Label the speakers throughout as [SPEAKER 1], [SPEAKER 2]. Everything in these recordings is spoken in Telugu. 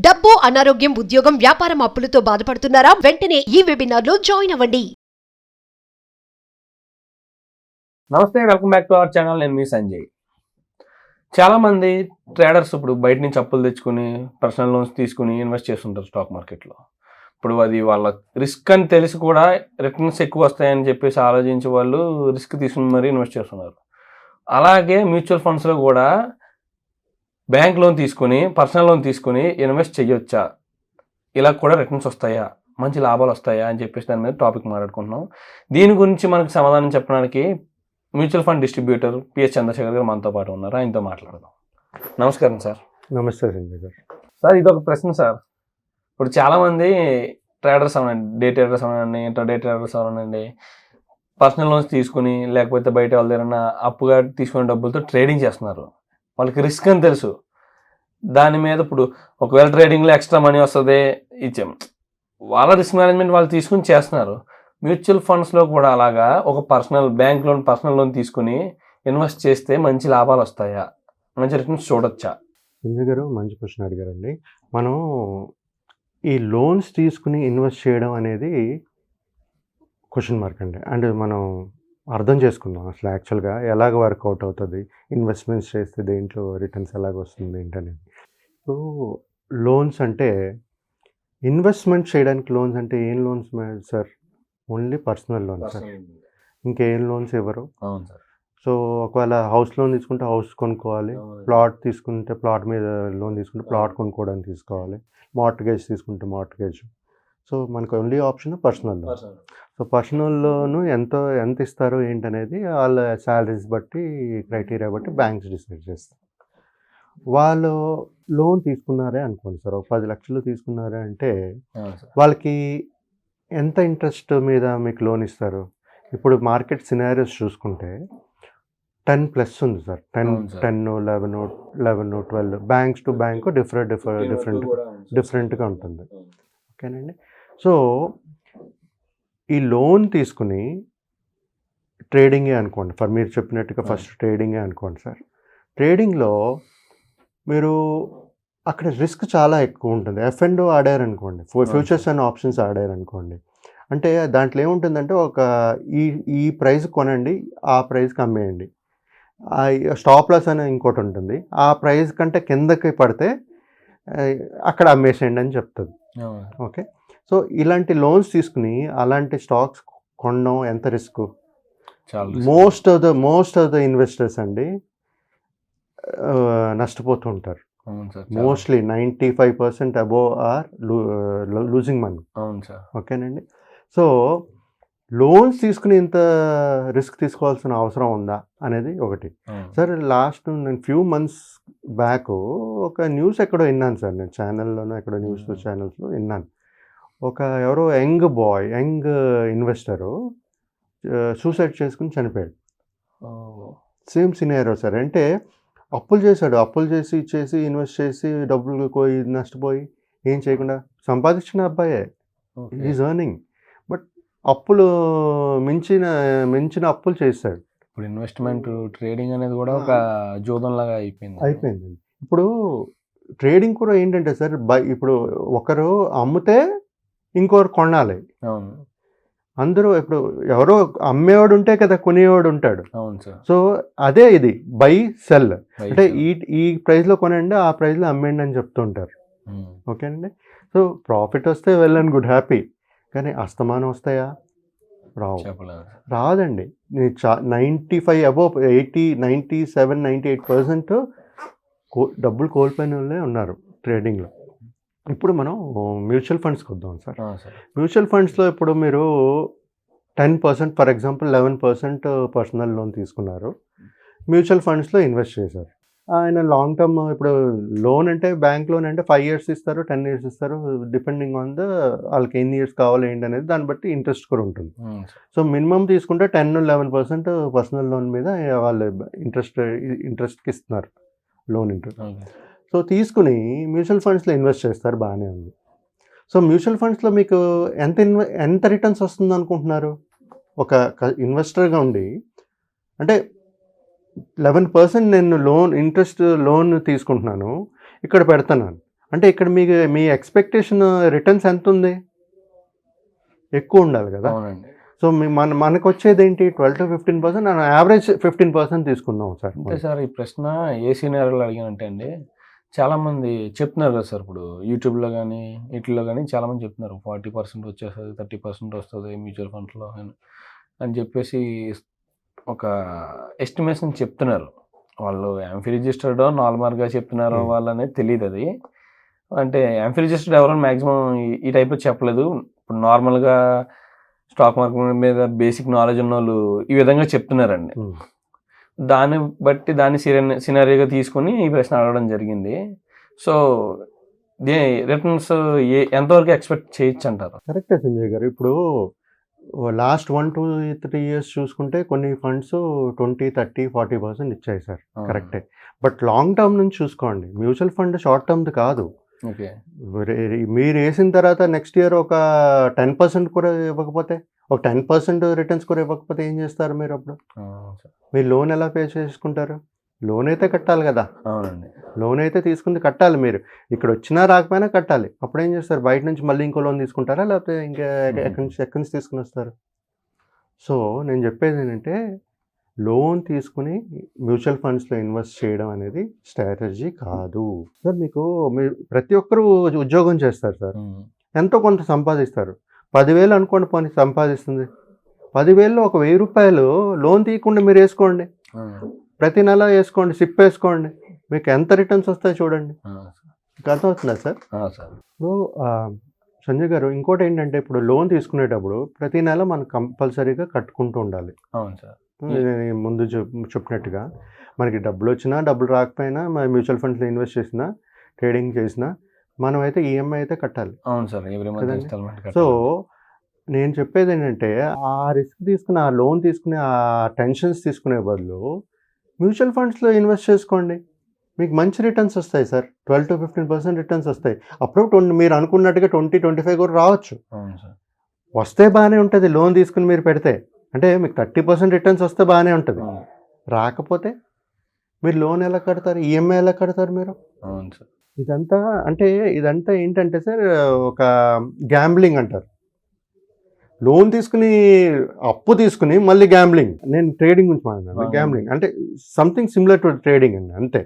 [SPEAKER 1] డబ్బు, అనారోగ్యం, ఉద్యోగం, వ్యాపారం అప్పులతో బాధపడుతున్నారా? వెంటనే ఈ వెబినార్ లో జాయిన్ అవ్వండి.
[SPEAKER 2] నమస్తే, welcome back to our channel. నేను మీ సంజయ్. చాలామంది ట్రేడర్స్ ఇప్పుడు బయట నుంచి అప్పులు తెచ్చుకుని పర్సనల్ లోన్స్ తీసుకుని ఇన్వెస్ట్ చేస్తుంటారు స్టాక్ మార్కెట్లో. ఇప్పుడు అది వాళ్ళ రిస్క్ అని తెలిసి కూడా రిటర్న్స్ ఎక్కువ వస్తాయని చెప్పేసి ఆలోచించి వాళ్ళు రిస్క్ తీసుకుని మరీ ఇన్వెస్ట్ చేస్తున్నారు. అలాగే మ్యూచువల్ ఫండ్స్లో కూడా బ్యాంక్ లోన్ తీసుకుని పర్సనల్ లోన్ తీసుకుని ఇన్వెస్ట్ చేయొచ్చా, ఇలా కూడా రిటర్న్స్ వస్తాయా, మంచి లాభాలు వస్తాయా అని చెప్పేసి దాని మీద టాపిక్ మాట్లాడుకుంటున్నాం. దీని గురించి మనకు సమాధానం చెప్పడానికి mutual fund distributor PS Chandrasekhar garu మనతో పాటు ఉన్నారు. ఆయనతో మాట్లాడదాం. నమస్కారం సార్.
[SPEAKER 3] నమస్తే సంజయ్ గారు.
[SPEAKER 2] సార్, ఇది ఒక ప్రశ్న సార్. ఇప్పుడు చాలామంది ట్రేడర్స్ అవనండి, డే ట్రేడర్స్ అవనండి, ఇంటర్డే ట్రేడర్స్ అవనండి, పర్సనల్ లోన్స్ తీసుకుని లేకపోతే బయట వాళ్ళ దగ్గర అప్పుగా తీసుకునే డబ్బులతో ట్రేడింగ్ చేస్తున్నారు. వాళ్ళకి రిస్క్ అని తెలుసు. దాని మీద ఇప్పుడు ఒకవేళ ట్రేడింగ్లో ఎక్స్ట్రా మనీ వస్తుంది ఇచ్చాం, వాళ్ళ రిస్క్ మేనేజ్మెంట్ వాళ్ళు తీసుకుని చేస్తున్నారు. మ్యూచువల్ ఫండ్స్లో కూడా అలాగా ఒక పర్సనల్ లోన్ తీసుకుని ఇన్వెస్ట్ చేస్తే మంచి లాభాలు వస్తాయా, మంచి రిటర్న్స్ చూడొచ్చా?
[SPEAKER 3] సంజయ్ గారు మంచి క్వశ్చన్ అడిగారండి. మనం ఈ లోన్స్ తీసుకుని ఇన్వెస్ట్ చేయడం అనేది క్వశ్చన్ మార్క్ అండి. అండ్ మనం అర్థం చేసుకుందాం అసలు యాక్చువల్గా ఎలాగ వర్కౌట్ అవుతుంది, ఇన్వెస్ట్మెంట్స్ చేస్తే దేంట్లో రిటర్న్స్ ఎలాగ వస్తుంది ఏంటనేది. ఇప్పుడు లోన్స్ అంటే ఇన్వెస్ట్మెంట్ చేయడానికి లోన్స్ అంటే ఏం loans sir? Only personal loan sir, ఇంకేం లోన్స్ ఇవ్వరు.
[SPEAKER 2] అవును సార్.
[SPEAKER 3] సో ఒకవేళ హౌస్ లోన్ తీసుకుంటే హౌస్ కొనుక్కోవాలి, ప్లాట్ తీసుకుంటే ప్లాట్ మీద లోన్ తీసుకుంటే ప్లాట్ కొనుక్కోవడానికి తీసుకోవాలి, మార్ట్గేజ్ తీసుకుంటే మార్ట్గేజ్. సో మనకు only option personal loan. So personal loan ఎంత ఇస్తారో ఏంటనేది వాళ్ళ శాలరీస్ బట్టి, క్రైటీరియా బట్టి బ్యాంక్స్ డిసైడ్ చేస్తారు. వాళ్ళు లోన్ తీసుకున్నారే అనుకోండి సార్, ఒక 10 లక్షలు తీసుకున్నారే అంటే వాళ్ళకి ఎంత ఇంట్రెస్ట్ మీద మీకు లోన్ ఇస్తారు? ఇప్పుడు మార్కెట్ సినారియోస్ చూసుకుంటే 10+ ఉంది సార్. 10, 11, 12 బ్యాంక్స్ టు బ్యాంక్ డిఫరెంట్గా ఉంటుంది. ఓకేనండి. సో ఈ లోన్ తీసుకుని ట్రేడింగే అనుకోండి, మీరు చెప్పినట్టుగా ఫస్ట్ ట్రేడింగే అనుకోండి సార్. ట్రేడింగ్లో మీరు అక్కడ రిస్క్ చాలా ఎక్కువ ఉంటుంది. F&O ఆడారనుకోండి, ఫ్యూచర్స్ అండ్ ఆప్షన్స్ ఆడారనుకోండి, అంటే దాంట్లో ఏముంటుందంటే ఒక ఈ ప్రైస్ కొనండి, ఆ ప్రైస్కి అమ్మేయండి. స్టాప్ లాస్ అని ఇంకోటి ఉంటుంది, ఆ ప్రైస్ కంటే కిందకి పడితే అక్కడ అమ్మేసేయండి అని చెప్తుంది. ఓకే. సో ఇలాంటి లోన్స్ తీసుకుని అలాంటి స్టాక్స్ కొనడం ఎంత risk? Most of the investors అండి నష్టపోతూ ఉంటారు. Mostly 95% above are losing money. ఓకేనండి. సో లోన్స్ తీసుకుని ఇంత రిస్క్ తీసుకోవాల్సిన అవసరం ఉందా అనేది ఒకటి. సార్ లాస్ట్ నేను ఫ్యూ మంత్స్ బ్యాక్ ఒక న్యూస్ ఎక్కడో విన్నాను సార్, నేను ఛానల్లోనో ఎక్కడో న్యూస్ ఛానల్స్లో విన్నాను. ఎవరో యంగ్ ఇన్వెస్టరు సూసైడ్ చేసుకుని చనిపోయాడు. Same scenario sir. అంటే అప్పులు చేసి ఇన్వెస్ట్ చేసి డబ్బులు నష్టపోయి ఏం చేయకుండా సంపాదించిన అబ్బాయే, ఈజ్ ఎర్నింగ్, బట్ అప్పులు మించిన అప్పులు చేశాడు.
[SPEAKER 2] ఇప్పుడు ఇన్వెస్ట్మెంట్ ట్రేడింగ్ అనేది కూడా ఒక జోదంలాగా అయిపోయింది.
[SPEAKER 3] ఇప్పుడు ట్రేడింగ్ కూడా ఏంటంటే సార్, ఇప్పుడు ఒకరు అమ్మితే ఇంకొకరు కొనాలి.
[SPEAKER 2] అవును.
[SPEAKER 3] అందరూ ఇప్పుడు ఎవరో అమ్మేవాడు ఉంటే కదా కొనేవాడు ఉంటాడు.
[SPEAKER 2] అవును సార్.
[SPEAKER 3] సో అదే ఇది బై సెల్ అంటే ఈ ప్రైస్లో కొనండి, ఆ ప్రైస్లో అమ్మేయండి అని చెప్తుంటారు. ఓకేనండి. సో ప్రాఫిట్ వస్తే వెల్ అండ్ గుడ్, హ్యాపీ. కానీ అస్తమానం వస్తాయా? రాదండి. 95 అబోవ్ 80, 97, 98% డబ్బులు కోల్పోయిన వాళ్ళే ఉన్నారు ట్రేడింగ్లో. ఇప్పుడు మనం మ్యూచువల్ ఫండ్స్కి వద్దాం సార్. మ్యూచువల్ ఫండ్స్లో ఇప్పుడు మీరు 10%, ఫర్ ఎగ్జాంపుల్ 11% పర్సనల్ లోన్ తీసుకున్నారు, మ్యూచువల్ ఫండ్స్లో ఇన్వెస్ట్ చేశారు. ఆయన లాంగ్ టర్మ్, ఇప్పుడు లోన్ అంటే బ్యాంక్ లోన్ అంటే 5 years ఇస్తారు, 10 years ఇస్తారు, డిపెండింగ్ ఆన్ వాళ్ళకి ఎన్ని ఇయర్స్ కావాలి ఏంటి అనేది దాన్ని బట్టి ఇంట్రెస్ట్ కూడా ఉంటుంది. సో మినిమం తీసుకుంటే 10-11% పర్సనల్ లోన్ మీద వాళ్ళు ఇంట్రెస్ట్కి ఇస్తున్నారు, లోన్ ఇంట్రెస్ట్. సో తీసుకుని మ్యూచువల్ ఫండ్స్లో ఇన్వెస్ట్ చేస్తారు, బాగానే ఉంది. సో మ్యూచువల్ ఫండ్స్లో మీకు ఎంత రిటర్న్స్ వస్తుంది అనుకుంటున్నారు? ఒక ఇన్వెస్టర్గా ఉండి అంటే 11% నేను లోన్ తీసుకుంటున్నాను, ఇక్కడ పెడుతున్నాను, అంటే ఇక్కడ మీ ఎక్స్పెక్టేషన్ రిటర్న్స్ ఎంత ఉంది, ఎక్కువ ఉండాలి కదా.
[SPEAKER 2] అవునండి.
[SPEAKER 3] సో మనకు వచ్చేది ఏంటి 12-15%, యావరేజ్ 15% తీసుకుందాం సార్.
[SPEAKER 2] అంటే సార్ ఈ ప్రశ్న ఏ సీనియర్లు అడిగానంటే అండి, చాలామంది చెప్తున్నారు కదా సార్, ఇప్పుడు యూట్యూబ్లో కానీ వీటిల్లో కానీ చాలామంది చెప్తున్నారు 40% వచ్చేస్తుంది, 30% వస్తుంది మ్యూచువల్ ఫండ్స్లో అని చెప్పేసి ఒక ఎస్టిమేషన్ చెప్తున్నారు. వాళ్ళు యాంఫీ రిజిస్టర్డో నార్మల్గా చెప్తున్నారో వాళ్ళనేది తెలియదు. అది అంటే యాంఫీ రిజిస్టర్డ్ ఎవరైనా మ్యాక్సిమం ఈ టైప్లో చెప్పలేదు. ఇప్పుడు నార్మల్గా స్టాక్ మార్కెట్ మీద బేసిక్ నాలెడ్జ్ ఉన్న వాళ్ళు ఈ విధంగా చెప్తున్నారండి. దాన్ని బట్టి దాన్ని సినారియోగా తీసుకొని ఈ ప్రశ్న అడగడం జరిగింది. సో రిటర్న్స్ ఎంతవరకు ఎక్స్పెక్ట్ చేయొచ్చు అంటారు?
[SPEAKER 3] కరెక్టే సంజయ్ గారు. ఇప్పుడు లాస్ట్ 1-3 years చూసుకుంటే కొన్ని ఫండ్స్ 20-30-40% ఇచ్చాయి సార్, కరెక్టే. బట్ లాంగ్ టర్మ్ నుంచి చూసుకోండి, మ్యూచువల్ ఫండ్ షార్ట్ టర్మ్ది కాదు.
[SPEAKER 2] ఓకే,
[SPEAKER 3] మీరు వేసిన తర్వాత నెక్స్ట్ ఇయర్ ఒక 10% కూడా ఇవ్వకపోతే, ఒక 10% రిటర్న్స్ కూడా ఇవ్వకపోతే ఏం చేస్తారు మీరు? అప్పుడు మీరు లోన్ ఎలా పే చేసుకుంటారు? లోన్ అయితే కట్టాలి కదా.
[SPEAKER 2] అవునండి,
[SPEAKER 3] లోన్ అయితే తీసుకుంది కట్టాలి. మీరు ఇక్కడ వచ్చినా రాకపోయినా కట్టాలి. అప్పుడు ఏం చేస్తారు? బయట నుంచి మళ్ళీ ఇంకో లోన్ తీసుకుంటారా, లేకపోతే ఇంకా ఎక్కడి నుంచి తీసుకుని వస్తారు? సో నేను చెప్పేది ఏంటంటే, లోన్ తీసుకుని మ్యూచువల్ ఫండ్స్లో ఇన్వెస్ట్ చేయడం అనేది స్ట్రాటజీ కాదు సార్. మీరు ప్రతి ఒక్కరూ ఉద్యోగం చేస్తారు సార్, ఎంతో కొంత సంపాదిస్తారు. 10,000 అనుకోండి, పోనీ సంపాదిస్తుంది. 10,000లో ఒక 1,000 రూపాయలు లోన్ తీయకుండా మీరు వేసుకోండి, ప్రతి నెల వేసుకోండి, సిప్ వేసుకోండి, మీకు ఎంత రిటర్న్స్ వస్తాయో చూడండి. అర్థమవుతుందా సార్? ఇప్పుడు సంజయ్ గారు, ఇంకోటి ఏంటంటే, ఇప్పుడు లోన్ తీసుకునేటప్పుడు ప్రతి నెల మనం కంపల్సరీగా కట్టుకుంటూ ఉండాలి.
[SPEAKER 2] అవును సార్.
[SPEAKER 3] నేను ముందు చెప్పినట్టుగా మనకి డబ్బులు వచ్చినా డబ్బులు రాకపోయినా, మన మ్యూచువల్ ఫండ్స్లో ఇన్వెస్ట్ చేసినా ట్రేడింగ్ చేసినా మనం అయితే ఈఎంఐ అయితే కట్టాలి.
[SPEAKER 2] అవును సార్.
[SPEAKER 3] సో నేను చెప్పేది ఏంటంటే, ఆ రిస్క్ తీసుకుని, ఆ లోన్ తీసుకుని, ఆ టెన్షన్స్ తీసుకునే బదులు మ్యూచువల్ ఫండ్స్లో ఇన్వెస్ట్ చేసుకోండి, మీకు మంచి రిటర్న్స్ వస్తాయి సార్. 12-15% రిటర్న్స్ వస్తాయి. అప్పుడు మీరు అనుకున్నట్టుగా 20-25 కూడా రావచ్చు. వస్తే బాగానే ఉంటుంది. లోన్ తీసుకుని మీరు పెడితే అంటే మీకు 30% రిటర్న్స్ వస్తే బాగానే ఉంటుంది. రాకపోతే మీరు లోన్ ఎలా కడతారు, ఈఎంఐ ఎలా కడతారు మీరు?
[SPEAKER 2] అవును సార్.
[SPEAKER 3] ఇదంతా ఏంటంటే సార్, ఒక గ్యాంబ్లింగ్ అంటారు. లోన్ తీసుకుని, అప్పు తీసుకుని మళ్ళీ గ్యాంబ్లింగ్. నేను ట్రేడింగ్ గురించి మాట్లాడుతున్నాను. గ్యాంబ్లింగ్ అంటే సంథింగ్ సిమిలర్ టు ట్రేడింగ్ అండి, అంతే.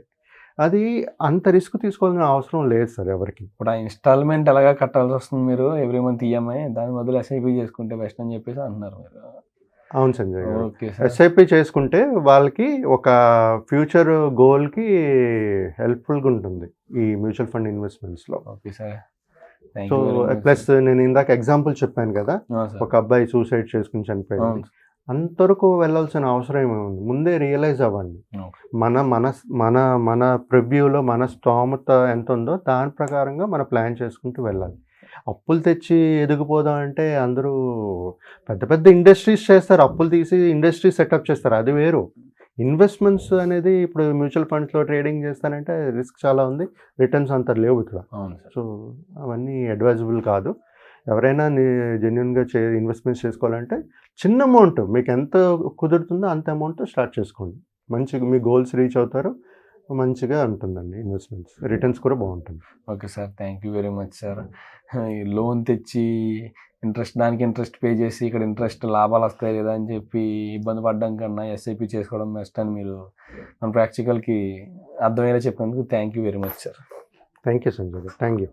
[SPEAKER 3] అది అంత రిస్క్ తీసుకోవాల్సిన అవసరం లేదు సార్ ఎవరికి.
[SPEAKER 2] ఇప్పుడు ఆ ఇన్స్టాల్మెంట్ ఎలాగా కట్టాల్సి వస్తుంది మీరు ఎవ్రీ మంత్ ఈఎంఐ, దాని బదులు ఎస్ఐపి చేసుకుంటే బెస్ట్ అని చెప్పేసి అంటున్నారు మీరు.
[SPEAKER 3] అవును సంజయ్ గారు, ఎస్ఐపి చేసుకుంటే వాళ్ళకి ఒక ఫ్యూచర్ గోల్కి హెల్ప్ఫుల్గా ఉంటుంది ఈ మ్యూచువల్ ఫండ్ ఇన్వెస్ట్మెంట్స్లో.
[SPEAKER 2] Okay sir.
[SPEAKER 3] సో ప్లస్ నేను ఇందాక ఎగ్జాంపుల్ చెప్పాను కదా, ఒక అబ్బాయి సూసైడ్ చేసుకుని చనిపోయింది. అంతవరకు వెళ్ళాల్సిన అవసరం ఏముంది? ముందే రియలైజ్ అవ్వండి. మన ప్రివ్యూలో మన స్తోమత ఎంత ఉందో దాని ప్రకారంగా మన ప్లాన్ చేసుకుంటూ వెళ్ళాలి. అప్పులు తెచ్చి ఎదిగిపోదాం అంటే అందరూ పెద్ద పెద్ద ఇండస్ట్రీస్ చేస్తారు, అప్పులు తీసి ఇండస్ట్రీ సెటప్ చేస్తారు, అది వేరు. ఇన్వెస్ట్మెంట్స్ అనేది ఇప్పుడు మ్యూచువల్ ఫండ్స్లో ట్రేడింగ్ చేస్తానంటే రిస్క్ చాలా ఉంది, రిటర్న్స్ అంత లేవు ఇక్కడ. సో అవన్నీ అడ్వైజబుల్ కాదు. ఎవరైనా జెన్యున్గా ఇన్వెస్ట్మెంట్స్ చేసుకోవాలంటే చిన్న అమౌంట్, మీకు ఎంత కుదురుతుందో అంత అమౌంట్ స్టార్ట్ చేసుకోండి. మంచిగా మీ గోల్స్ రీచ్ అవుతారు, మంచిగా ఉంటుందండి ఇన్వెస్ట్మెంట్స్, రిటర్న్స్ కూడా బాగుంటుంది.
[SPEAKER 2] Okay sir, thank you very much sir. Loan తెచ్చి దానికి ఇంట్రెస్ట్ పే చేసి ఇక్కడ ఇంట్రెస్ట్ లాభాలు వస్తాయి లేదా అని చెప్పి ఇబ్బంది పడడం కన్నా ఎస్ఐపి చేసుకోవడం బెస్ట్ అని మీరు మన ప్రాక్టికల్కి అర్థమయ్యేలా చెప్పినందుకు thank you very much sir.
[SPEAKER 3] Thank you Sanjay గారు, థ్యాంక్ యూ.